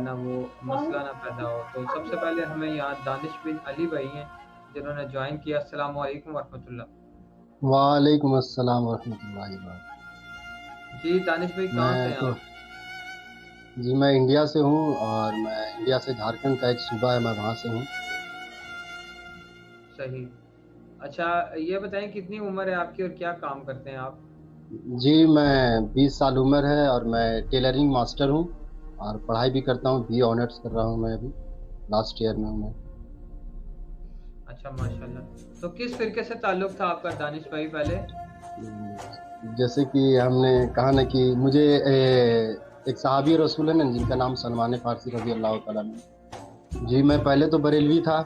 ہے نا وہ مسئلہ نہ پیدا ہو. تو سب سے پہلے ہمیں یہاں دانش بن علی بھائی ہیں جنہوں نے جوائن کیا. السلام علیکم ورحمۃ اللہ. وعلیکم السلام ورحمۃ اللہ وبرکاتہ. جی دانش بھائی کہاں سے میں ہیں تو آپ؟ جی میں انڈیا سے ہوں، اور میں انڈیا سے جھارکھنڈ کا ایک صوبہ ہے، میں وہاں سے ہوں. صحیح. اچھا یہ بتائیں کتنی عمر ہے آپ کی اور کیا کام کرتے ہیں آپ؟ جی میں 20 سال عمر ہے، اور میں ٹیلرنگ ماسٹر ہوں، اور پڑھائی بھی کرتا ہوں، بی آنرس کر رہا ہوں، میں ابھی لاسٹ ایئر میں ہوں میں. اچھا ماشاء اللہ. تو کس فرقے سے تعلق تھا آپ کا دانش بھائی پہلے؟ جیسے کہ ہم نے کہا نا کہ مجھے ایک صحابی رسول ہے نا جن کا نام سلمان فارسی رضی اللہ تعالیٰ عنہ. جی میں پہلے تو بریلوی تھا.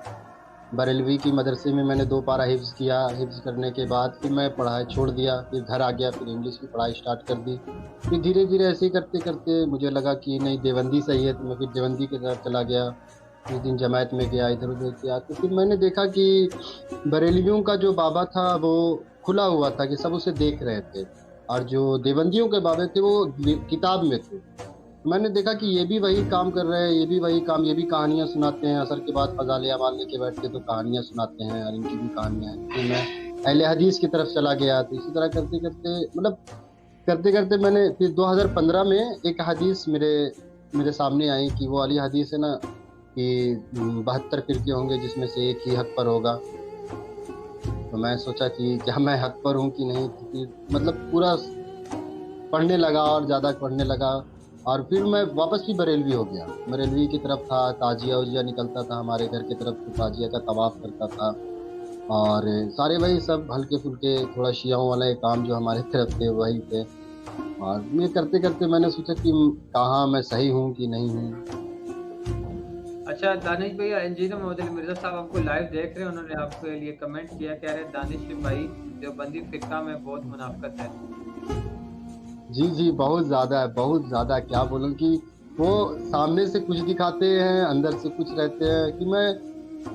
بریلوی کی مدرسے میں نے 2 پارہ حفظ کیا. حفظ کرنے کے بعد پھر میں پڑھائی چھوڑ دیا، پھر گھر آ گیا، پھر انگلش کی پڑھائی اسٹارٹ کر دی. پھر دھیرے دھیرے ایسے ہی کرتے کرتے مجھے لگا کہ نہیں دیوبندی صحیح ہے، تو میں پھر دیوبندی کی طرف چلا گیا. کچھ دن جماعت میں گیا، ادھر ادھر کیا، تو پھر میں نے دیکھا کہ بریلویوں کا جو بابا تھا وہ کھلا ہوا تھا کہ سب اسے دیکھ رہے تھے، اور جو دیوبندیوں کے بابے تھے وہ کتاب میں تھے. میں نے دیکھا کہ یہ بھی وہی کام کر رہے ہیں، یہ بھی وہی کام، یہ بھی کہانیاں سناتے ہیں، عصر کے بعد فضائل اعمال لے کے بیٹھتے تو کہانیاں سناتے ہیں، اور ان کی بھی کہانیاں ہیں. پھر میں اہل حدیث کی طرف چلا گیا، تو اسی طرح کرتے کرتے کرتے کرتے میں نے پھر 2015 میں ایک حدیث میرے سامنے آئی کہ وہ علی حدیث ہے نا کہ 72 فرقے ہوں گے جس میں سے ایک ہی حق پر ہوگا. تو میں سوچا کہ کیا میں حق پر ہوں کہ نہیں، تو پھر پورا پڑھنے لگا اور زیادہ پڑھنے لگا. اور پھر میں واپس بھی بریلوی ہو گیا. بریلوی کی طرف تھا، تعجیہ وجیہ نکلتا تھا ہمارے گھر کی طرف، تو تعجیہ کا طواف کرتا تھا، اور سارے وہی سب ہلکے پھلکے تھوڑا شیعوں والے کام جو ہمارے طرف تھے وہی تھے. اور یہ کرتے کرتے میں نے سوچا کہ کہاں میں صحیح ہوں کہ نہیں ہوں. اچھا دانش بھائی، انجینئر محمد علی مرزا صاحب آپ کو لائیو دیکھ رہے ہیں، انہوں نے آپ کے لیے کمنٹ کیا، کہہ رہے دانش بھائی دیوبندی فرقہ میں بہت منافقت ہے. جی جی بہت زیادہ ہے، بہت زیادہ. کیا بولوں کہ وہ سامنے سے کچھ دکھاتے ہیں، اندر سے کچھ رہتے ہیں کہ میں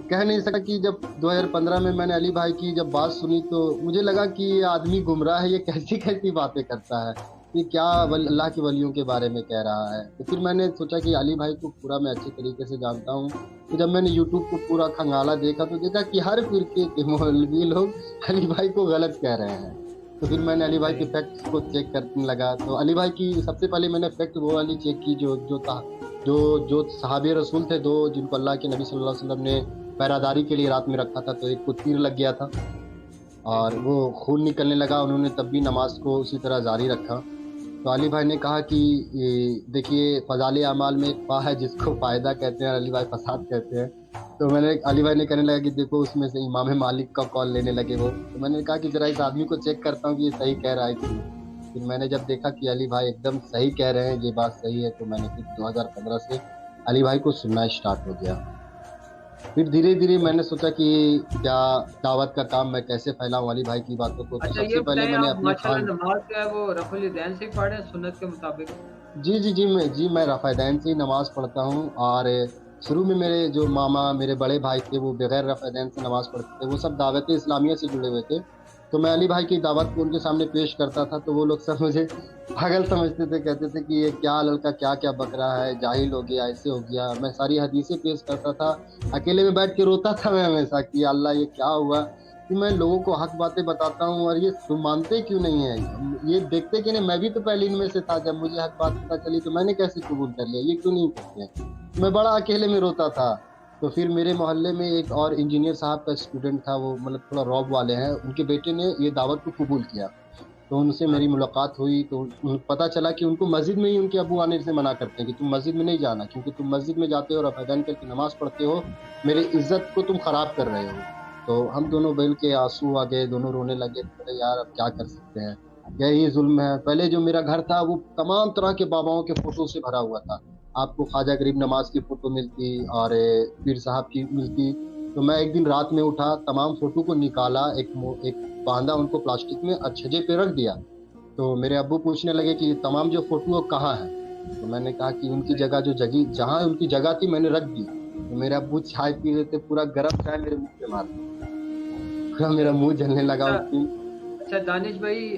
کہہ نہیں سکا. کہ جب 2015 میں نے علی بھائی کی جب بات سنی تو مجھے لگا کہ یہ آدمی گمراہ ہے، یہ کیسی کیسی باتیں کرتا ہے، یہ کیا اللہ کے ولیوں کے بارے میں کہہ رہا ہے. تو پھر میں نے سوچا کہ علی بھائی کو پورا میں اچھے طریقے سے جانتا ہوں. تو جب میں نے یوٹیوب کو پورا کھنگالا دیکھا تو دیکھا کہ ہر فرقے کے مولوی لوگ علی بھائی کو غلط کہہ رہے ہیں. تو پھر میں نے علی بھائی کے صحیح. فیکٹس کو چیک کرنے لگا. تو علی بھائی کی سب سے پہلے میں نے فیکٹ وہ والی چیک کی جو صحابی رسول تھے دو، جن کو اللہ کے نبی صلی اللہ علیہ وسلم نے پہراداری کے لیے رات میں رکھا تھا. تو ایک کو تیر لگ گیا تھا جی اور جی. وہ خون نکلنے لگا، انہوں نے تب بھی نماز کو اسی طرح جاری رکھا. تو علی بھائی نے کہا کہ دیکھیے فضائل اعمال میں ایک پا ہے جس کو فائدہ کہتے ہیں، علی بھائی فساد کہتے ہیں. تو علی بھائی نے کہنے لگا کہ دیکھو اس میں سے امام مالک کا کال لینے لگے وہ. تو میں نے کہا کہ ذرا اس آدمی کو چیک کرتا ہوں کہ یہ صحیح کہہ رہا ہے کہ نہیں. پھر میں نے جب دیکھا کہ علی بھائی ایک دم صحیح کہہ رہے ہیں، یہ بات صحیح ہے، تو میں نے پھر 2015 سے علی بھائی کو سننا اسٹارٹ ہو گیا. پھر دھیرے دھیرے میں نے سوچا کہ کیا دعوت کا کام میں کیسے پھیلاؤں علی بھائی کی باتوں کو. تو اچھا سب یہ سے پہلے بتائیں میں نے آپ اپنے ماشاء اللہ نماز جو ہے وہ رفع الیدین سے ہی پڑھ رہے ہیں سنت کے مطابق؟ میں رفع دین سے ہی نماز پڑھتا ہوں. اور شروع میں میرے جو ماما میرے بڑے بھائی تھے وہ بغیر رفع دین سے نماز پڑھتے تھے، وہ سب دعوت اسلامیہ سے جڑے ہوئے تھے. تو میں علی بھائی کی دعوت کو ان کے سامنے پیش کرتا تھا تو وہ لوگ سب مجھے پاگل سمجھتے تھے، کہتے تھے کہ یہ کیا لڑکا کیا کیا بک رہا ہے، جاہل ہو گیا، ایسے ہو گیا. میں ساری حدیثیں پیش کرتا تھا، اکیلے میں بیٹھ کے روتا تھا میں ہمیشہ کہ اللہ یہ کیا ہوا کہ میں لوگوں کو حق باتیں بتاتا ہوں اور یہ تم مانتے کیوں نہیں ہیں، یہ دیکھتے کہ نہیں. میں بھی تو پہلے ان میں سے تھا، جب مجھے حق بات پتہ چلی تو میں نے کیسے قبول کر لیا، یہ کیوں نہیں کرتے ہیں. میں بڑا اکیلے میں روتا تھا. تو پھر میرے محلے میں ایک اور انجینئر صاحب کا اسٹوڈنٹ تھا، وہ تھوڑا رعب والے ہیں، ان کے بیٹے نے یہ دعوت کو قبول کیا. تو ان سے میری ملاقات ہوئی تو پتہ چلا کہ ان کو مسجد میں ہی ان کے ابو آنے سے منع کرتے ہیں کہ تم مسجد میں نہیں جانا، کیونکہ تم مسجد میں جاتے ہو رفع دین کر کے نماز پڑھتے ہو، میرے عزت کو تم خراب کر رہے ہو. تو ہم دونوں بیل کے آنسو آ گئے، دونوں رونے لگے. تو یار اب کیا کر سکتے ہیں، یہی ظلم ہے. پہلے جو میرا گھر تھا وہ تمام طرح کے باباؤں کے فوٹو سے بھرا ہوا تھا. آپ کو خواجہ غریب نواز کی فوٹو ملتی اور پیر صاحب کی ملتی. تو میں ایک دن رات میں اٹھا، تمام فوٹو کو نکالا، ایک باندھا ان کو پلاسٹک میں اور چھجے پہ رکھ دیا. تو میرے ابو پوچھنے لگے کہ یہ تمام جو فوٹو کہاں ہے. تو میں نے کہا کہ ان کی جگہ جہاں ان کی جگہ تھی میں نے رکھ دی. تو میرے ابو چائے پی رہے تھے، پورا گرم چائے میرے منہ پہ مارتے، پورا میرا منہ جلنے لگا اچھا اس دن. اچھا دانش بھائی،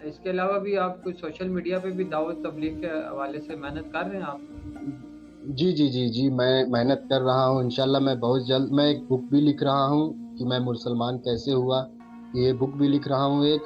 اس کے علاوہ بھی آپ کوئی سوشل میڈیا پہ بھی دعوت تبلیغ کے حوالے سے محنت کر رہے ہیں آپ؟ जी, मैं मेहनत कर रहा हूँ। इंशाल्लाह मैं बहुत जल्द मैं एक बुक भी लिख रहा हूँ कि मैं मुसलमान कैसे हुआ। ये बुक भी लिख रहा हूँ एक।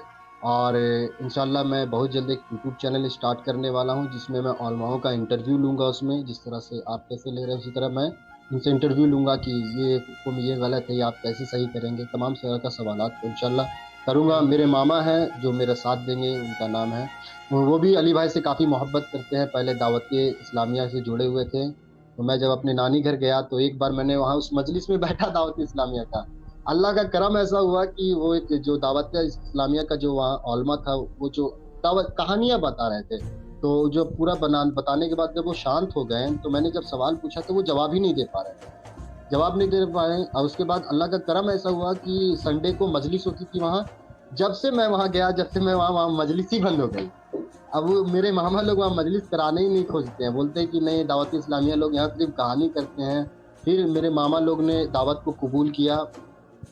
और इंशाल्लाह मैं बहुत जल्द एक यूट्यूब चैनल स्टार्ट करने वाला हूँ जिसमें मैं उलमाओं का इंटरव्यू लूँगा उसमें, जिस तरह से आप कैसे ले रहे हैं उसी तरह मैं उनसे इंटरव्यू लूँगा कि ये हुक्म ये गलत है, ये आप कैसे सही करेंगे, तमाम तरह का सवालात को इंशाल्लाह करूँगा। मेरे मामा हैं जो मेरा साथ देंगे, उनका नाम है, वो भी अली भाई से काफ़ी मोहब्बत करते हैं, पहले दावत इस्लामिया से जुड़े हुए थे। तो मैं जब अपने नानी घर गया तो एक बार मैंने वहाँ उस मजलिस में बैठा दावत इस्लामिया का। अल्लाह का करम ऐसा हुआ कि वो एक जो दावत इस्लामिया का जो वहाँ उलमा था, वो जो दावत कहानियाँ बता रहे थे, तो जो पूरा बताने के बाद जब वो शांत हो गए, तो मैंने जब सवाल पूछा तो वो जवाब ही नहीं दे पा रहे थे। जवाब नहीं दे पाए और उसके बाद अल्लाह का करम ऐसा हुआ कि संडे को मजलिस होती थी वहाँ। जब से मैं वहाँ गया, जब से मैं वहाँ मजलिस ही बंद हो गई। अब वो मेरे मामा लोग वहाँ मजलिस कराने ही नहीं खोजते हैं, बोलते हैं कि नहीं दावत इस्लामिया लोग यहाँ सिर्फ कहानी करते हैं। फिर मेरे मामा लोग ने दावत को कबूल किया।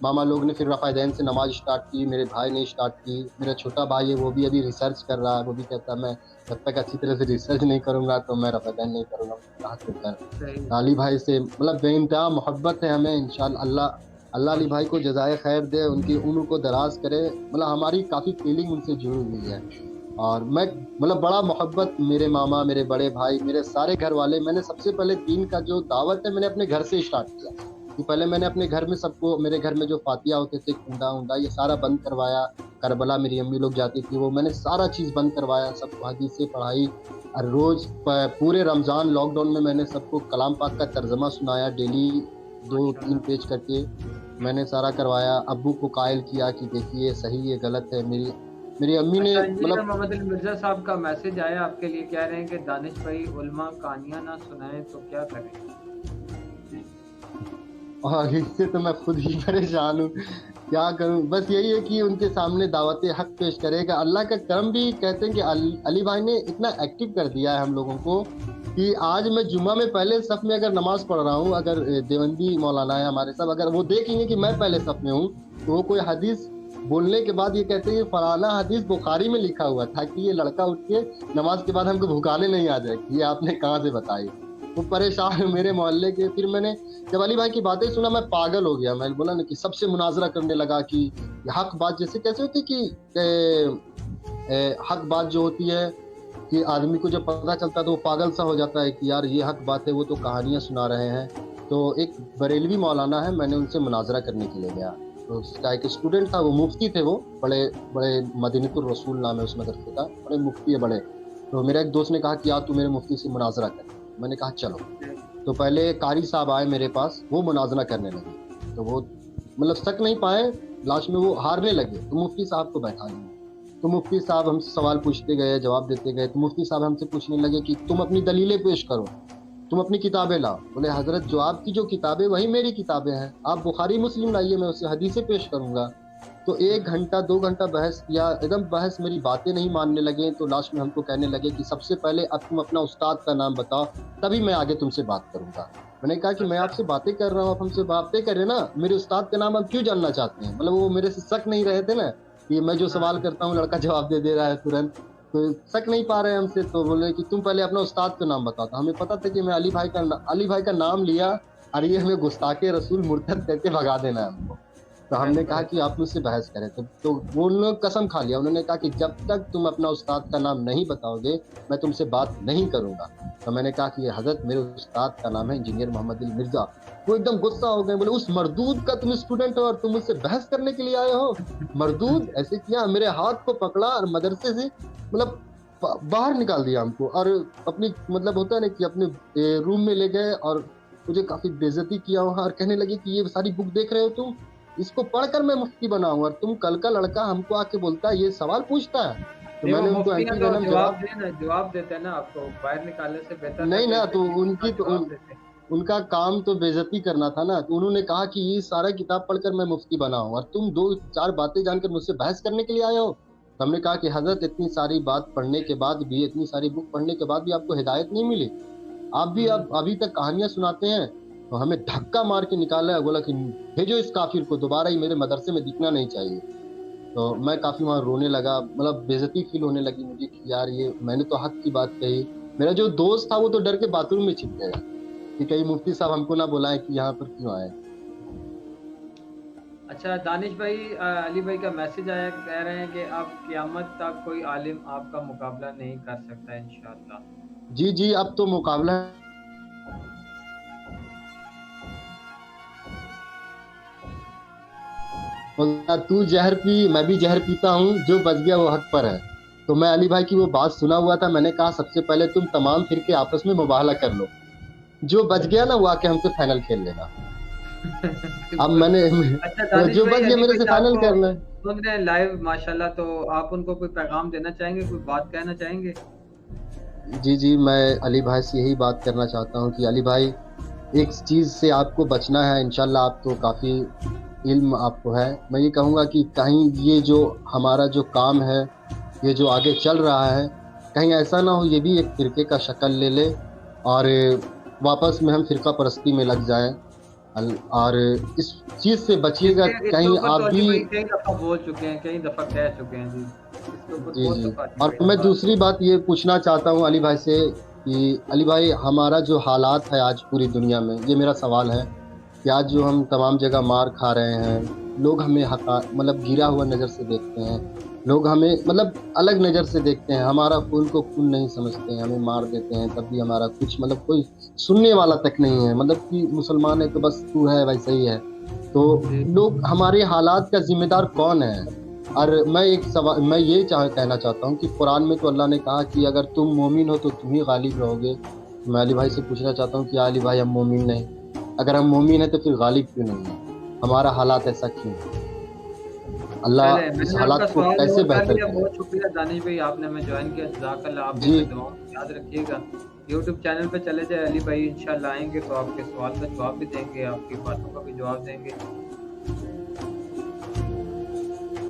मामा लोग ने फिर रफ़ादैन से नमाज स्टार्ट की, मेरे भाई ने स्टार्ट की। मेरा छोटा भाई है वो भी अभी रिसर्च कर रहा है, वो भी कहता है मैं जब तक अच्छी तरह से रिसर्च नहीं करूँगा तो मैं रफ़ादैन नहीं करूँगा, कहाँ से सही। कर। अली भाई से मतलब बेइंतहा मोहब्बत है हमें, इंशाअल्लाह अल्लाह अली भाई को जज़ाए खैर दे, उनकी उम्र को दराज करे। मतलब हमारी काफ़ी फीलिंग उनसे जुड़ी हुई है। और मैं मतलब बड़ा मोहब्बत मेरे मामा, मेरे बड़े भाई, मेरे सारे घर वाले, मैंने सबसे पहले दीन का जो दावत है मैंने अपने घर से स्टार्ट किया। कि पहले मैंने अपने घर में सबको, मेरे घर में जो फातिया होते थे, कुंडा-वुंडा ये सारा बंद करवाया। करबला मेरी अम्मी लोग जाती थी, वो मैंने सारा चीज़ बंद करवाया, सबको हदीसें पढ़ाई। और रोज़ पूरे रमज़ान लॉकडाउन में मैंने सबको कलाम पाक का तर्जमा सुनाया डेली, 2-3 माशाल्लाह। पेज करके मैंने सारा करवाया। अब्बू को कायल किया कि देखिए ये सही ये गलत है। मेरी मेरी अम्मी ने अच्छा, इंजीनियर मतलब मोहम्मद अली मिर्ज़ा साहब का मैसेज आया आपके लिए, कह रहे हैं कि दानिश भाई उलमा कहानियाँ ना सुनाएँ तो क्या करें? और इससे तो मैं खुद ही परेशान हूँ, क्या करूँ? बस यही है कि उनके सामने दावत हक़ पेश करेगा। अल्लाह का करम भी कहते हैं कि अली भाई ने इतना एक्टिव कर दिया है हम लोगों को कि आज मैं जुम्मा में पहले सफ़ में अगर नमाज़ पढ़ रहा हूँ, अगर देवबंदी मौलाना है हमारे साहब, अगर वो देखेंगे कि मैं पहले सफ़ में हूँ, तो वो कोई हदीस बोलने के बाद ये कहते हैं, ये फलाना हदीस बुखारी में लिखा हुआ था कि ये लड़का उठ के नमाज़ के बाद हमको भुकाने नहीं आ जाए कि ये आपने कहाँ से बताई? वो परेशान मेरे मोहल्ले के। फिर मैंने जब अली भाई की बातें सुना मैं पागल हो गया। मैंने बोला ना कि सबसे मुनाज़रा करने लगा कि हक़ बात जैसे कैसे होती है कि हक़ बात जो होती है कि आदमी को जब पता चलता है तो वो पागल सा हो जाता है कि यार ये हक़ बात है, वो तो कहानियाँ सुना रहे हैं। तो एक बरेलवी मौलाना है, मैंने उनसे मुनाज़रा करने के लिए गया। तो उसका एक स्टूडेंट था, वो मुफ्ती थे, वो बड़े मदीनतुर रसूल नाम है उस मदरसे का, बड़े मुफ्ती है बड़े। तो मेरा एक दोस्त ने कहा कि यार तू मेरे मुफ्ती से मुनाज़रा कर। मैंने कहा चलो। तो पहले कारी साहब आए मेरे पास, वो मुनाज़रा करने लगे। तो वो मतलब सक नहीं पाए, लास्ट में वो हारने लगे, तो मुफ्ती साहब को बैठा लिया। तो मुफ्ती साहब हमसे सवाल पूछते गए, जवाब देते गए। तो मुफ्ती साहब हमसे पूछने लगे कि तुम अपनी दलीलें पेश करो, तुम अपनी किताबें लाओ। बोले हज़रत जो आपकी जो किताबें वही मेरी किताबें हैं, आप बुखारी मुस्लिम लाइए, मैं उससे हदीसें पेश करूँगा। तो 1 घंटा 2 घंटा बहस किया, एकदम बहस, मेरी बातें नहीं मानने लगे। तो लास्ट में हमको कहने लगे कि सबसे पहले अब तुम अपना उस्ताद का नाम बताओ, तभी मैं आगे तुमसे बात करूँगा। मैंने कहा कि मैं अच्छा। आपसे बातें कर रहा हूँ, आप हमसे बातें कर रहे हैं ना, मेरे उस्ताद का नाम आप क्यों जानना चाहते हैं? मतलब वो मेरे से शक नहीं रहे थे ना कि मैं जो हाँ, सवाल करता हूँ लड़का जवाब दे रहा है तुरंत, तो शक नहीं पा रहे हैं हमसे। तो बोले कि तुम पहले अपना उस्ताद का नाम बताओ। तो हमें पता था कि मैं अली भाई का नाम लिया और ये हमें गुस्ताखे रसूल मुर्तद करके भगा देना है हमको। तो हमने कहा बिल्कुल। कि आप मुझसे बहस करें। तो वो उन्होंने कसम खा लिया। उन्होंने कहा कि जब तक तुम अपना उस्ताद का नाम नहीं बताओगे, मैं तुमसे बात नहीं करूँगा। तो मैंने कहा कि हज़रत मेरे उस्ताद का नाम है इंजीनियर मोहम्मद अली मिर्ज़ा। वो एकदम गुस्सा हो गए, बोले उस मरदूद का तुम स्टूडेंट हो और तुम मुझसे बहस करने के लिए आए हो? मरदूद ऐसे किया, मेरे हाथ को पकड़ा और मदरसे से मतलब बाहर निकाल दिया हमको। और अपनी मतलब होता है ना कि अपने रूम में ले गए और मुझे काफ़ी बेइज्जती किया वहाँ। और कहने लगे कि ये सारी बुक देख रहे हो तुम? इसको पढ़कर मैं मुफ्ती बना हूँ और तुम कल का लड़का हमको आके बोलता है, ये सवाल पूछता है। तो नहीं, वो मैंने उनको मुफ्ती हैं एंटी तो वेनम जवाब जवाब दें ना, जवाब देते हैं ना आपको, बाहर निकालने से बेहतर था नहीं कि ना, तो बेइज्जती का उनकी तो जवाब देते। उनका काम तो बेइज्जती करना था ना। तो उन्होंने कहा कि ये सारा किताब पढ़कर मैं मुफ्ती बना हूँ और तुम 2-4 बातें जानकर मुझसे बहस करने के लिए आए हो। तो हमने कहा कि हज़रत इतनी सारी बात पढ़ने के बाद भी, इतनी सारी बुक पढ़ने के बाद भी आपको हिदायत नहीं मिली। आप भी हुँ। अब अभी तक कहानियाँ सुनाते हैं। तो हमें धक्का मार के निकाला है, बोला कि भेजो इस काफ़िर को, दोबारा ही मेरे मदरसे में दिखना नहीं चाहिए। तो मैं अच्छा। काफ़ी वहाँ रोने लगा, मतलब बेइज़्ज़ती फ़ील होने लगी मुझे कि यार ये मैंने तो हक़ की बात कही। मेरा जो दोस्त था वो तो डर के बाथरूम में छिप गया। कि कहीं मुफ्ती साहब हमको ना बुलाएं कि यहाँ पर क्यों आए। अच्छा दानिश भाई, अली भाई का मैसेज आया, कह रहे हैं कि अब क़यामत तक कोई आलिम आपका मुकाबला नहीं कर सकता इंशाअल्लाह। जी जी, अब तो मुकाबला बोला, तू जहर पी मैं भी जहर पीता हूँ, जो बच गया वो हक पर है। तो मैं अली भाई की वो बात सुना हुआ था, मैंने कहा सबसे पहले तुम तमाम फिरके आपस में मुबाहला कर लो, जो बच गया ना वो आके हमसे फाइनल खेल लेना। अब बिल्कुल। मैंने अच्छा दानिश जो भाई, बच गया अली मेरे भाई से साहब फाइनल को करना। सुन रहे हैं लाइव माशाल्लाह, तो आप उनको कोई पैगाम देना चाहेंगे, कोई बात कहना चाहेंगे? जी जी, मैं अली भाई से यही बात करना चाहता हूँ कि अली भाई, एक चीज़ से आपको बचना है, इंशाल्लाह आपको काफ़ी इल्म आपको है। मैं ये कहूँगा कि कहीं ये जो हमारा जो काम है, ये जो आगे चल रहा है, कहीं ऐसा ना हो ये भी एक फ़िरके का शक्ल ले ले और वापस में हम फ़िरका परस्ती में लग जाएँ। और इस चीज़ से बचिएगा कि इसके कहीं ऊपर आप तो अली भी। भाई कई दफ़ा बोल चुके हैं, कई दफ़ा कह चुके हैं जी। इसके ऊपर जी, बहुत जी। दफ़ा अली और भाई ने मैं बात दूसरी बात ये पूछना चाहता हूँ अली भाई से कि अली भाई, हमारा जो हालात है आज पूरी दुनिया में, ये मेरा सवाल है कि आज जो हम तमाम जगह मार खा रहे हैं, लोग हमें मतलब गिरा हुआ नज़र से देखते हैं, लोग हमें मतलब अलग नज़र से देखते हैं, हमारा खून को खून नहीं समझते हैं, हमें मार देते हैं, तब भी हमारा कुछ मतलब कोई सुनने वाला तक नहीं है, मतलब कि मुसलमान है तो बस तू है वैसा ही है। तो जी। लोग, हमारे हालात का ज़िम्मेदार कौन है? और मैं ये कहना चाहता हूँ कि कुरान में तो अल्लाह ने कहा कि अगर तुम मोमिन हो तो तुम ही गालिब रहोगे। मैं अली भाई से पूछना चाहता हूँ कि अली भाई, हम मोमिन नहीं, अगर हम मोमिन हैं तो फिर गालिब क्यों नहीं है? हमारा हालात ऐसा क्यों है? चलें, अल्लाह इस मैंने आपका हालात को सवाल कैसे नोट कर बेहतर लिया। करे? बहुत शुक्रिया दानिश भाई, आपने हमें जॉइन किया। जज़ाकल्लाह, आप भी जी, हमें दुआओं में याद रखिएगा। यूट्यूब चैनल पे चले जाएँ, अली भाई इंशाअल्लाह आएँगे तो आपके सवाल का जवाब भी देंगे, आपकी बातों का भी जवाब देंगे।